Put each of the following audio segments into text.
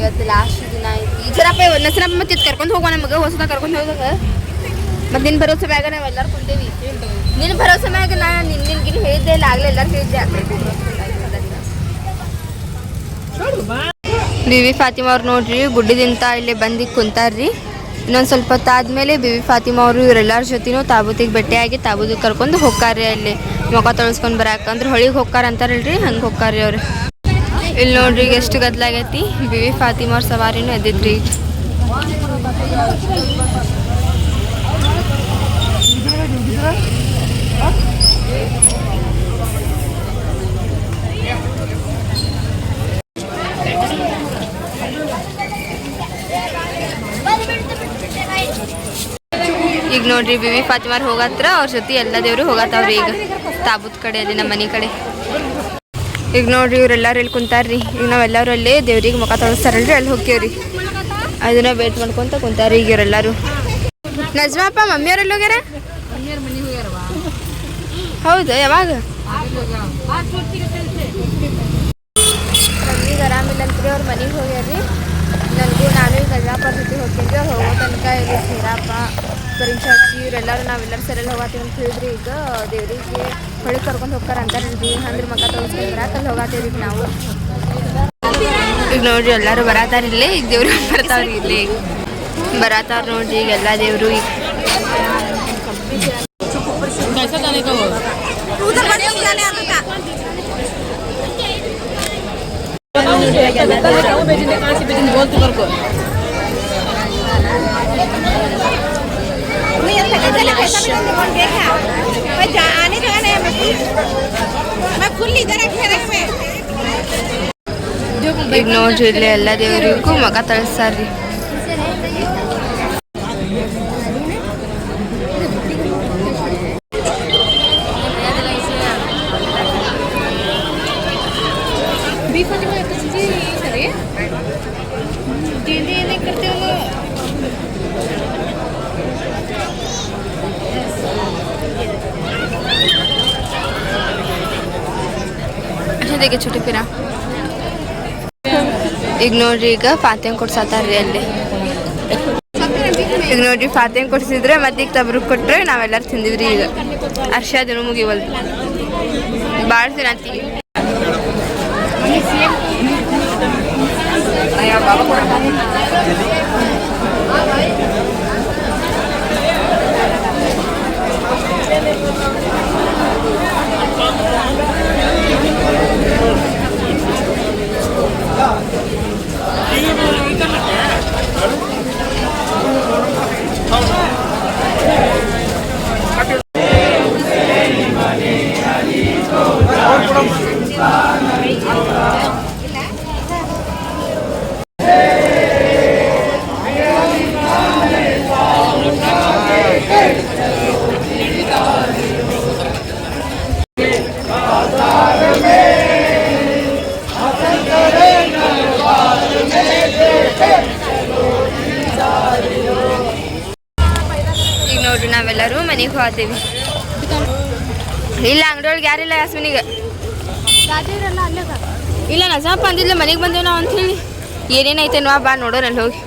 ಇವತ್ತು ಲಾಸ್ಟ್ ದಿನ ಐತಿ ಈಜರಪ್ಪ ನಸರಪ್ಪ ಮತ್ತೆ ಕರ್ಕೊಂಡು ಹೋಗೋಣ ನಮಗೆ ಹೊಸದ ಕರ್ಕೊಂಡು ಹೋದಾಗ ಮತ್ತೆ ನಿನ್ನ ಭರೋಸೆ ಮ್ಯಾಗ ನಾವು ಎಲ್ಲರೂ ಕುಂತೇವಿ ನಿನ್ನ ಭರೋಸೆ ಮ್ಯಾಗ ನಾನು ನಿನ್ಗಿನ ಹೇಳಿದ್ದೆ ಇಲ್ಲ ಆಗಲೇ ಎಲ್ಲರೂ ಹೇಳಿದ್ದೆ ಬಿವಿ ಫಾತಿಮಾ ಅವ್ರು ನೋಡ್ರಿ ಗುಡ್ಡದಿಂದ ಇಲ್ಲಿ ಬಂದು ಕುಂತಾರ್ರಿ ಇನ್ನೊಂದು ಸ್ವಲ್ಪ ಹೊತ್ತಾದ್ಮೇಲೆ ಬಿವಿ ಫಾತಿಮಾ ಅವರು ಇವರೆಲ್ಲರ ಜೊತೆನೂ ತಾಬೂತಿಗೆ ಭೇಟಿಯಾಗಿ ತಾಬೂತಿಗೆ ಕರ್ಕೊಂಡು ಹೋಗ್ತಾರ್ರಿ ಅಲ್ಲಿ ಮುಖ ತೊಳಸ್ಕೊಂಡು ಬರಾಕಂದ್ರೆ ಹೊಳಿಗೆ ಹೋಗ್ತಾರ ಅಂತಾರಲ್ರಿ ಹಂಗೆ ಹೋಗ್ತಾರ್ರಿ ಅವ್ರು ಇಲ್ಲಿ ನೋಡ್ರಿ ಈಗ ಎಷ್ಟು ಗದ್ಲಾಗೈತಿ ಬಿವಿ ಫಾತಿಮಾ ಅವ್ರ ಸವಾರಿನೂ ಎದ್ದಿದ್ರಿ ಈಗ ನೋಡ್ರಿ ಬಿವಿ ಫಾತಿಮಾರ್ ಹೋಗತ್ರ ಅವ್ರ ಜೊತೆ ಎಲ್ಲ ದೇವ್ರು ಹೋಗತ್ತವ್ರಿ ಈಗ ತಾಬೂತ್ ಕಡೆ ಅಲ್ಲಿ ನಮ್ಮ ಮನೆ ಕಡೆ ಈಗ ನೋಡ್ರಿ ಇವ್ರೆಲ್ಲರೂ ಇಲ್ಲಿ ಕುಂತಾರ್ರಿ ಈಗ ನಾವೆಲ್ಲರೂ ಅಲ್ಲೇ ದೇವ್ರಿಗೆ ಮುಖ ತೊಳಸ್ತಾರಲ್ರಿ ಅಲ್ಲಿ ಹೋಗ್ತೇವ್ರಿ ಅದನ್ನ ವೇಟ್ ಮಾಡ್ಕೊಂತ ಕುಂತಾರ್ರಿ ಈಗ ಇವರೆಲ್ಲರೂ ನಜ್ಮಾಪ್ಪ ಮಮ್ಮಿಯವ್ರೆಲ್ಲ ಹೋಗ್ಯಾರ ಹೌದು ಯಾವಾಗ ಮಮ್ಮಿಗೆ ಆರಾಮಿಲ್ಲ ಅಂತ್ರಿ ಅವ್ರ ಮನೆಗೆ ಹೋಗ್ಯಾರ್ರಿ ನನಗೂ ನಾನು ಈಗ ನಜಾಪರ್ ಜೊತೆ ಹೋಗ್ತೀನಿ ಅವ್ರು ಹೋಗೋ ತನಕ ಇಲ್ಲಿ ಸೀರಪ್ಪ ಪರೀಕ್ಷಾಕ್ಷಿ ಇವರೆಲ್ಲರೂ ನಾವೆಲ್ಲರೂ ಸರಿಯಲ್ಲಿ ಹೋಗತ್ತೀವಿ ಅಂತ ಹೇಳಿದ್ರಿ ಈಗ ದೇವ್ರಿಗೆ ಹೊಳಿಗೆ ಕರ್ಕೊಂಡು ಹೋಗ್ತಾರ ಅಂತಾರಲ್ರಿ ಅಂದ್ರೆ ಮಗ ತೊಳಸ್ಕೊಂಡ್ರೆ ಅಲ್ಲಿ ಹೋಗತ್ತೀವಿ ಈಗ ನಾವು ಈಗ ನೋಡ್ರಿ ಎಲ್ಲರೂ ಬರತ್ತಾರ ಇಲ್ಲೇ ಈಗ ದೇವ್ರಿಗೆ ಬರ್ತಾವ್ರಿ ಇಲ್ಲೇ ಈಗ ಬರತ್ತಾರ ನೋಡ್ರಿ ಈಗ ಎಲ್ಲ ದೇವರು ಈಗ ಈಗ ನೋಡ್ರಿ ಇಲ್ಲಿ ಎಲ್ಲ ದೇವರಿಗೂ ಮಗ ತಳಿಸ್ತಾರ್ರಿ देखे छोटे फिरा ಈಗ ನೋಡ್ರಿ ಈಗ ಫಾತಿಮಾ ಕೊಡ್ಸತ್ತಾರ್ರಿ ಅಲ್ಲಿ ಈಗ ನೋಡ್ರಿ ಫಾತಿಮಾ ಕೊಡ್ಸಿದ್ರೆ ಮತ್ತೆ ಈಗ ತಬ್ರು ಕೊಟ್ರೆ ನಾವೆಲ್ಲರೂ ತಿಂದಿವ್ರಿ ಈಗ ಅರ್ಶಾದನು ಮುಗಿವಲ್ದು ಭಾಳ ತಿನ್ನತ್ತೀವಿ ನೋಡ್ರಿ ನಾವೆಲ್ಲರೂ ಮನೆಗೆ ಹೋಗ್ತೀವಿ ಇಲ್ಲ ಅಂಗಡಿ ಒಳಗೆ ಯಾರಿಲ್ಲ ಯಾಸ್ಮಿನಿಗೆ ಇಲ್ಲ ನಜಾಪ ಅಂದಿಲ್ಲ ಮನೆಗೆ ಬಂದೇವು ನಾವು ಅಂತ ಹೇಳಿ ಏನೇನೈತೆ ನಾ ಬಾ ನೋಡೋಣ ಅಲ್ಲಿ ಹೋಗಿ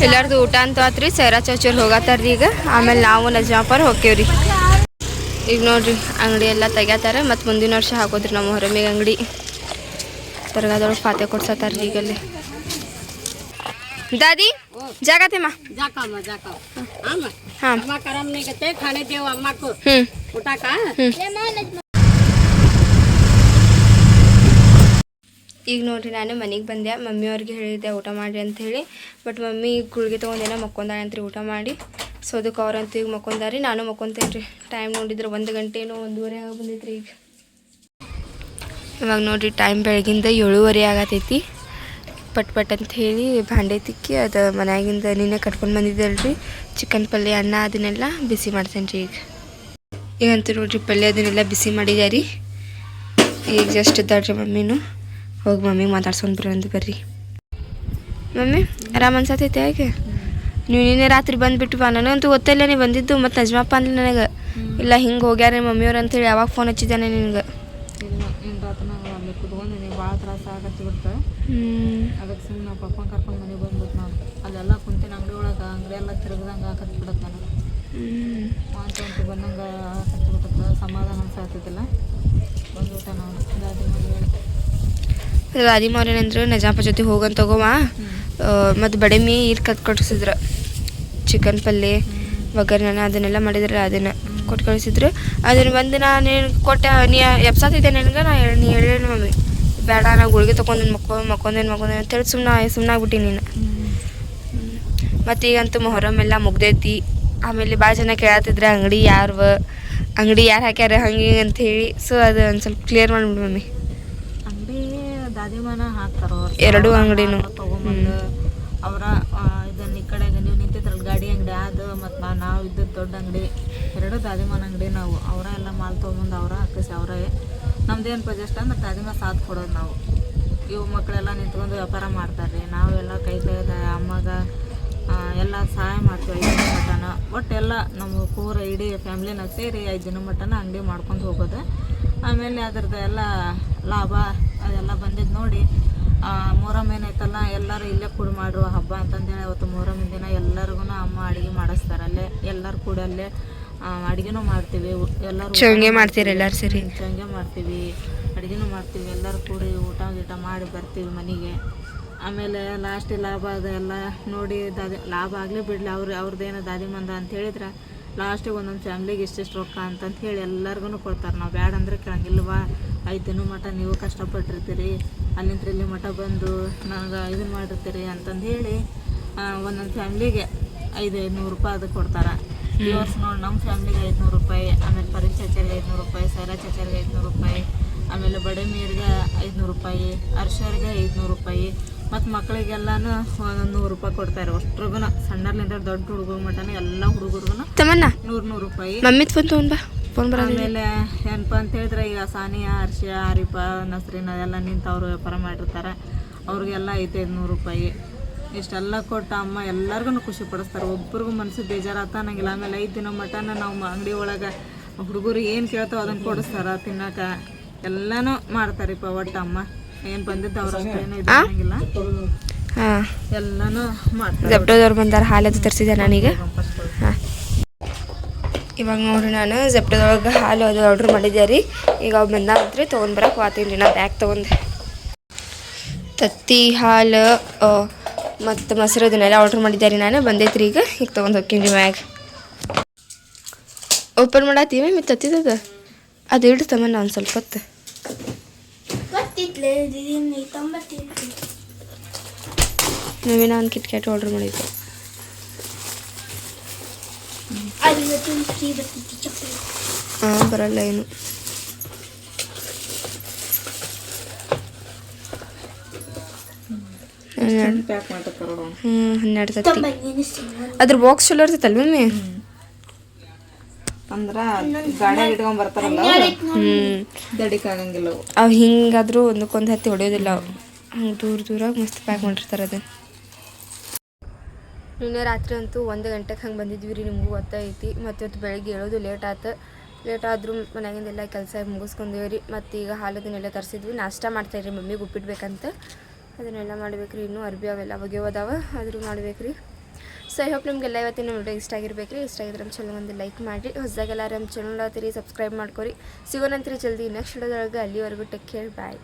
ಎಲ್ಲರದು ಊಟ ಅಂತ ಆತ್ರಿ ಸೈರಾ ಚೌಚೂರ್ ಹೋಗತ್ತಾರ್ರಿ ಈಗ ಆಮೇಲೆ ನಾವು ನಜಾಪರ್ ಹೋಗ್ತೇವ್ರಿ ಈಗ ನೋಡ್ರಿ ಅಂಗಡಿ ಎಲ್ಲ ತೆಗ್ಯಾತಾರ ಮತ್ತು ಮುಂದಿನ ವರ್ಷ ಹಾಕೋದ್ರಿ ನಮ್ಮ ಹೊರಮೇಗ ಅಂಗಡಿ ದರ್ಗಾದೊಳಗೆ ಫಾತೆ ಕೊಡ್ಸತ್ತಾರ್ರಿ ಈಗಲ್ಲಿ दादी जागा थे माँ जाका हाँ अम्मा करम नहीं करते खाने दे अम्मा को उठा का ಈಗ ನೋಡ್ರಿ ನಾನು ಮನೆಗೆ ಬಂದೆ ಮಮ್ಮಿಯವ್ರಿಗೆ ಹೇಳಿದ್ದೆ ಊಟ ಮಾಡಿರಿ ಅಂತ ಹೇಳಿ ಬಟ್ ಮಮ್ಮಿ ಗುಳಿಗೆ ತೊಗೊಂಡೇನ ಮಕ್ಕೊಂದಾಳೆ ಅಂತ್ರಿ ಊಟ ಮಾಡಿ ಸೊ ಅದಕ್ಕೆ ಅವ್ರಂತೂ ಈಗ ಮಕ್ಕೊಂದಾರಿ ನಾನು ಮಕ್ಕೊಂತೇನೆ ರೀ ಟೈಮ್ ನೋಡಿದ್ರೆ 1 ಗಂಟೆನೋ 1:30 ಆಗಿ ಬಂದೈತ್ರಿ ಈಗ ಇವಾಗ ನೋಡ್ರಿ ಟೈಮ್ ಬೆಳಗಿಂದ 7:30 ಆಗತೈತಿ ಪಟ್ ಪಟ್ ಅಂತ ಹೇಳಿ ಭಾಂಡೆ ತಿಕ್ಕಿ ಅದು ಮನ್ಯಾಗಿಂದ ನಿನ್ನೆ ಕಟ್ಕೊಂಡು ಬಂದಿದ್ದಲ್ರಿ ಚಿಕನ್ ಪಲ್ಯ ಅನ್ನ ಅದನ್ನೆಲ್ಲ ಬಿಸಿ ಮಾಡ್ತೇನೆ ರೀ ಈಗಂತೂ ನೋಡ್ರಿ ಪಲ್ಯ ಅದನ್ನೆಲ್ಲ ಬಿಸಿ ಮಾಡಿದೆ ರೀ ಈಗ ಜಸ್ಟ್ ಇದ್ದಾಳ್ರಿ ಮಮ್ಮಿನೂ. ಹೋಗಿ ಮಮ್ಮಿಗೆ ಮಾತಾಡ್ಸ್ಕೊಂಡು ಬರೋಂದು ಬರ್ರಿ. ಮಮ್ಮಿ ಆರಾಮ್ ಅನ್ಸತೈತೆ ಯಾಕೆ? ನೀವು ನಿನ್ನೆ ರಾತ್ರಿ ಬಂದುಬಿಟ್ಟು ಬಾ, ನನಗಂತೂ ಗೊತ್ತಿಲ್ಲ ನೀವು ಬಂದಿದ್ದು. ಮತ್ತು ನಜ್ಮಪ್ಪ ಅಂದ್ಲಿ ನನಗೆ, ಇಲ್ಲ ಹಿಂಗೆ ಹೋಗ್ಯಾರ ಮಮ್ಮಿಯವ್ರು ಅಂತೇಳಿ. ಯಾವಾಗ ಫೋನ್ ಹಚ್ಚಿದ್ದಾನೆ ನಿನ್ಗೆ? ಭಾಳ ತ್ರಾಸ ಆಗತ್ತಿಬಿಡ್ತು. ಅದಕ್ಕೆ ಸುಮ್ಮನೆ ನಾವು ಪಪ್ಪನ ಕರ್ಕೊಂಡು ಮನೆಗೆ ಬಂದ್ಬಿಟ್ಟು ನಾನು ಅಲ್ಲೆಲ್ಲ ಕುಂತಿನ ಅಂಗಡಿ ಒಳಗೆ ಅಂಗಡಿ ಎಲ್ಲ ತಿರುಗ್ದಂಗೆ ಹಾಕತ್ಬಿಡತ್ತೆ ನನಗೆ. ಅಂತ ಬಂದಂಗೆ ಹಾಕತ್ಬಿಟ್ಟಕ್ಕೆ ಸಮಾಧಾನ ಅನ್ಸಾಗ್ತಿದ್ದಿಲ್ಲ. ಬಂದ್ಬಿಟ್ಟೆ ನಾವು ದಾದಿ ಮೌರ್ಯನಂದ್ರೆ ನಜಾಪ ಜೊತೆ ಹೋಗಂತ ತಗೋವ. ಮತ್ತು ಬಡೆಮಿ ಈರು ಕಟ್ಕೊಡ್ಸಿದ್ರು, ಚಿಕನ್ ಪಲ್ಯ ಒಗ್ಗರಣೆ ಅದನ್ನೆಲ್ಲ ಮಾಡಿದ್ರಲ್ಲ, ಅದನ್ನು ಕೊಟ್ಟು ಕಳಿಸಿದ್ರು. ಅದನ್ನು ಬಂದು ನಾನು ಕೊಟ್ಟೆ. ನೀ ಎಪ್ಸಾತಿದ್ದೆ ನನಗೆ. ನೀ ಹೇಳೇನು ಮಮ್ಮಿ ಬೇಡ, ನಾವು ಗುಳಿಗೆ ತೊಗೊಂಡು ಮಕ್ಕೊಂದೇನು ಅಂತೇಳಿ ಸುಮ್ಮನಾಗ್ಬಿಟ್ಟು ನೀನು. ಮತ್ತು ಈಗಂತೂ ಮೊಹರಮ್ ಎಲ್ಲ ಮುಗ್ದೈತಿ. ಆಮೇಲೆ ಭಾಳ ಜನ ಕೇಳತ್ತಿದ್ರೆ ಅಂಗಡಿ ಯಾರು ಹಾಕ್ಯಾರ ಹಂಗೆ ಅಂಥೇಳಿ. ಸೊ ಅದು ಒಂದು ಸ್ವಲ್ಪ ಕ್ಲಿಯರ್ ಮಾಡಿಬಿಡು ಮಮ್ಮಿ. ಅಂಗಡಿ ದಾದಿಮಾನ ಹಾಕ್ತಾರ ಎರಡೂ ಅಂಗಡಿನೂ ತೊಗೊಂಬಂದು ಅವರ ಇದನ್ನ ಈ ಕಡೆಗೆ ನೀವು ನಿಂತಿದ್ರಲ್ಲ ಗಾಡಿ ಅಂಗಡಿ ಅದು, ಮತ್ತು ನಾವು ಇದ್ದದ್ದು ದೊಡ್ಡ ಅಂಗಡಿ, ಎರಡು ದಾದಿಮಾನ ಅಂಗಡಿ. ನಾವು ಅವರ ಎಲ್ಲ ಮಾಲ್ ತೊಗೊಂಬಂದು ಅವರ ಹಾಕಿಸಿ ಅವರೇ. ನಮ್ದೇನು ಪ್ರಜೆಸ್ಟ್ ಅಂದ್ರೆ ದಾದಿಮ ಸಾಥ್ ಕೊಡೋದು ನಾವು. ಇವು ಮಕ್ಕಳೆಲ್ಲ ನಿಂತ್ಕೊಂಡು ವ್ಯಾಪಾರ ಮಾಡ್ತಾರೆ. ನಾವೆಲ್ಲ ಕೈ ಅಮ್ಮಗೆ ಎಲ್ಲ ಸಹಾಯ ಮಾಡ್ತೀವಿ. 5 ದಿನ ಮಟನ ಒಟ್ಟು ಎಲ್ಲ ನಮ್ಮ ಪೂರ ಇಡೀ ಫ್ಯಾಮ್ಲಿನ ಸೇರಿ 5 ದಿನ ಮಟನ ಅಂಗಡಿ ಮಾಡ್ಕೊಂಡು ಹೋಗೋದು. ಆಮೇಲೆ ಅದ್ರದ್ದು ಎಲ್ಲ ಲಾಭ ಅದೆಲ್ಲ ಬಂದಿದ್ದು ನೋಡಿ ಮೊಹರಮ್ ಏನೈತಲ್ಲ, ಎಲ್ಲರೂ ಇಲ್ಲೇ ಕೂಡಿ ಮಾಡುವ ಹಬ್ಬ ಅಂತಂದೇಳಿ ಅವತ್ತು ಮೊಹರಮ್ ದಿನ ಎಲ್ಲರಿಗೂ ಅಮ್ಮ ಅಡುಗೆ ಮಾಡಿಸ್ತಾರೆ. ಅಲ್ಲೇ ಎಲ್ಲರೂ ಕೂಡ ಅಲ್ಲೇ ಅಡುಗೆನೂ ಮಾಡ್ತೀವಿ. ಎಲ್ಲರೂ ಚಂಗೆ ಮಾಡ್ತೀರಿ ಎಲ್ಲರೂ ಸೇರಿ? ಚಂಗೆ ಮಾಡ್ತೀವಿ, ಅಡುಗೆನೂ ಮಾಡ್ತೀವಿ. ಎಲ್ಲರೂ ಕೂಡಿ ಊಟ ಗೀಟ ಮಾಡಿ ಬರ್ತೀವಿ ಮನೆಗೆ. ಆಮೇಲೆ ಲಾಸ್ಟ್ ಲಾಭ ಅದೆಲ್ಲ ನೋಡಿ ಲಾಭ ಆಗಲಿ ಬಿಡಲಿ ಅವ್ರದ್ದೇನೋ ದಾದಿಮಂದ ಅಂತ ಹೇಳಿದ್ರೆ ಲಾಸ್ಟಿಗೆ ಒಂದೊಂದು ಫ್ಯಾಮ್ಲಿಗೆ ಇಷ್ಟಿಷ್ಟು ರೊಕ್ಕ ಅಂತಂತ ಹೇಳಿ ಎಲ್ಲರಿಗೂ ಕೊಡ್ತಾರೆ. ನಾವು ಬ್ಯಾಡ ಅಂದ್ರೆ ಕೇಳಂಗಿಲ್ವಾ, 5 ದಿನ ಮಟ ನೀವು ಕಷ್ಟಪಟ್ಟಿರ್ತೀರಿ, ಅಲ್ಲಿಂದ ಇಲ್ಲಿ ಮಠ ಬಂದು ನನಗೆ ಇದನ್ನು ಮಾಡಿರ್ತೀರಿ ಅಂತಂದು ಹೇಳಿ ಒಂದೊಂದು ಫ್ಯಾಮ್ಲಿಗೆ 500 ರೂಪಾಯಿ ಅದು ಕೊಡ್ತಾರೆ. ಈ ವರ್ಷ ನೋಡಿ ನಮ್ಮ ಫ್ಯಾಮ್ಲಿಗೆ 500 ರೂಪಾಯಿ, ಆಮೇಲೆ ಪರೀಕ್ಷೆ ಚಾಚಾರಿಗೆ 500 ರೂಪಾಯಿ, ಸೈರಾ ಚಾಚಾರಿಗೆ 500 ರೂಪಾಯಿ, ಆಮೇಲೆ ಬಡೆ ಮೀರಿಗೆ 500 ರೂಪಾಯಿ, ಅರ್ಶರಿಗೆ 500 ರೂಪಾಯಿ, ಮತ್ತು ಮಕ್ಕಳಿಗೆಲ್ಲನೂ 100 ರೂಪಾಯಿ ಕೊಡ್ತಾರೆ. ಅಷ್ಟ್ರಿಗೂ ಸಣ್ಣರ್ಲಿಂದ ದೊಡ್ಡ ಹುಡುಗರ ಮಟನ ಎಲ್ಲ ಹುಡುಗರಿಗೂ 100 ರೂಪಾಯಿ. ಆಮೇಲೆ ಏನಪ್ಪ ಅಂತ ಹೇಳಿದ್ರೆ ಈಗ ಸಾನಿಯಾ, ಹರ್ಷ, ಆರಿಫ, ನಸ್ರೀನ್ ಅದೆಲ್ಲ ನಿಂತವರು ವ್ಯಾಪಾರ ಮಾಡಿರ್ತಾರೆ. ಅವ್ರಿಗೆಲ್ಲ 500 ರೂಪಾಯಿ ಇಷ್ಟೆಲ್ಲ ಕೊಟ್ಟು ಅಮ್ಮ ಎಲ್ಲರಿಗೂ ಖುಷಿ ಪಡಿಸ್ತಾರೆ. ಒಬ್ರಿಗೂ ಮನಸ್ಸು ಬೇಜಾರಾತ ಅನ್ನಂಗಿಲ್ಲ. ಆಮೇಲೆ 5 ದಿನ ಮಟನ ನಾವು ಅಂಗಡಿ ಒಳಗೆ ಹುಡುಗರು ಏನು ಕೇಳ್ತಾವೆ ಅದನ್ನು ಕೊಡಿಸ್ತಾರೆ ತಿನ್ನೋಕೆ. ಎಲ್ಲನೂ ಮಾಡ್ತಾರಿಪ್ಪ ಒಟ್ಟು ಅಮ್ಮ ಏನು ಬಂದಿದ್ದು ಅವ್ರಷ್ಟೇನು ಇದು ಅನ್ನಂಗಿಲ್ಲ, ಎಲ್ಲನೂ ಮಾಡ್ತಾರೆ. ಜಪ್ಟೋದವ್ರು ಬಂದಾರ, ಹಾಲದು ತರಿಸಿದೆ ನಾನೀಗ. ಹಾಂ, ಇವಾಗ ನೋಡ್ರಿ ನಾನು ಜಪ್ಟೋದೊಳಗೆ ಹಾಲು ಅದು ಆರ್ಡ್ರ್ ಮಾಡಿದ್ದೆ ರೀ. ಈಗ ಅವು ಬಂದಾಗ್ರಿ ತೊಗೊಂಡ್ಬರಕ್ಕೆ ಹೋಗ್ತೀನಿ ರೀ. ನಾ ಬ್ಯಾಗ್ ತೊಗೊಂಡೆ ತತ್ತಿ ಹಾಲು ಮತ್ತು ಮೊಸರು ಅದನ್ನೆಲ್ಲ ಆರ್ಡ್ರ್ ಮಾಡಿದ್ದೆ ರೀ ನಾನು. ಬಂದೈತ್ರಿ ಈಗ ತೊಗೊಂಡು ಹೋಗ್ತೀನಿ ರೀ ಮ್ಯಾಗ. ಓಪನ್ ಮಾಡತ್ತೀವಿ ಮತ್ತು ತತ್ತಿದಾಗ ಅದು ಇಡ್ತಮ್ಮ ಒಂದು ಸ್ವಲ್ಪ ಹೊತ್ತು. ನಾವೇನೋ ಒಂದು ಕಿಟ್ಕ್ಯಾಟ್ ಆರ್ಡ್ರ್ ಮಾಡಿದ್ದೆ. ಹಾಂ, ಬರಲ್ಲ ಏನು. ಹ್ಞೂ 12 ತತ್ತಿ. ಅದ್ರ ಬಾಕ್ಸ್ ಚಲೋ ಇರ್ತೈತಲ್ವ ಮಮ್ಮಿ? ಅಂದ್ರೆ ಗಾಡಿ ಇಟ್ಕೊಂಡ್ ಬರ್ತಾರಲ್ಲ, ದಡಿಕಾಗಂಗಿಲ್ಲ ಅವು. ಹಿಂಗಾದ್ರೂ ಒಂದಕ್ಕೊಂದು ಹತ್ತಿ ಹೊಡೆಯೋದಿಲ್ಲ ಅವು. ಹಂಗೆ ದೂರಾಗ ಮಸ್ತ್ ಪ್ಯಾಕ್ ಮಾಡಿರ್ತಾರೆ ಅದನ್ನು. ನಿನ್ನೆ ರಾತ್ರಿ ಅಂತೂ 1 ಗಂಟೆಗೆ ಹಂಗೆ ಬಂದಿದ್ವಿ ರೀ. ನಿಮಗೂ ಗೊತ್ತೈತಿ. ಮತ್ತು ಇವತ್ತು ಬೆಳಗ್ಗೆ ಹೇಳೋದು ಲೇಟ್ ಆದರೂ ಮನೆಯಾಗಿಂದೆಲ್ಲ ಕೆಲಸ ಮುಗಿಸ್ಕೊಂಡೇವಿ ರೀ. ಮತ್ತು ಈಗ ಹಾಲದನ್ನೆಲ್ಲ ತರಿಸಿದ್ವಿ. ನಾಷ್ಟ ಮಾಡ್ತಾಯಿದ್ರಿ ಮಮ್ಮಿಗೆ ಉಪ್ಪಿಡ್ಬೇಕಂತ. ಅದನ್ನೆಲ್ಲ ಮಾಡ್ಬೇಕು ರೀ. ಇನ್ನೂ ಅರ್ಬಿ ಅವೆಲ್ಲ ಒಗೆಯೋದಾವ, ಆದರೂ ಮಾಡ್ಬೇಕು ರೀ. ಸೊ ಐ ಹೋಪ್ ನಿಮಗೆಲ್ಲ ಇವತ್ತಿನ ವಿಡಿಯೋ ಇಷ್ಟ ಆಗಿರ್ಬೇಕು ರೀ. ಇಷ್ಟ ಆಗಿದ್ರೆ ನಮ್ಮ ಚಾನಲ್ ಒಂದು ಲೈಕ್ ಮಾಡಿರಿ. ಹೊಸದಾಗೆಲ್ಲ ನಮ್ಮ ಚಾನಲ್ ನೋಡತ್ತೀರಿ, ಸಬ್ಸ್ಕ್ರೈಬ್ ಮಾಡ್ಕೊರಿ. ಸಿಗೋಣಂತ್ರಿ ಜಲ್ದಿ ನೆಕ್ಸ್ಟ್ ವಿಡಿಯೋದೊಳಗೆ. ಅಲ್ಲಿವರೆಗೂ ಟೇಕ್ ಕೇರ್, ಬಾಯ್.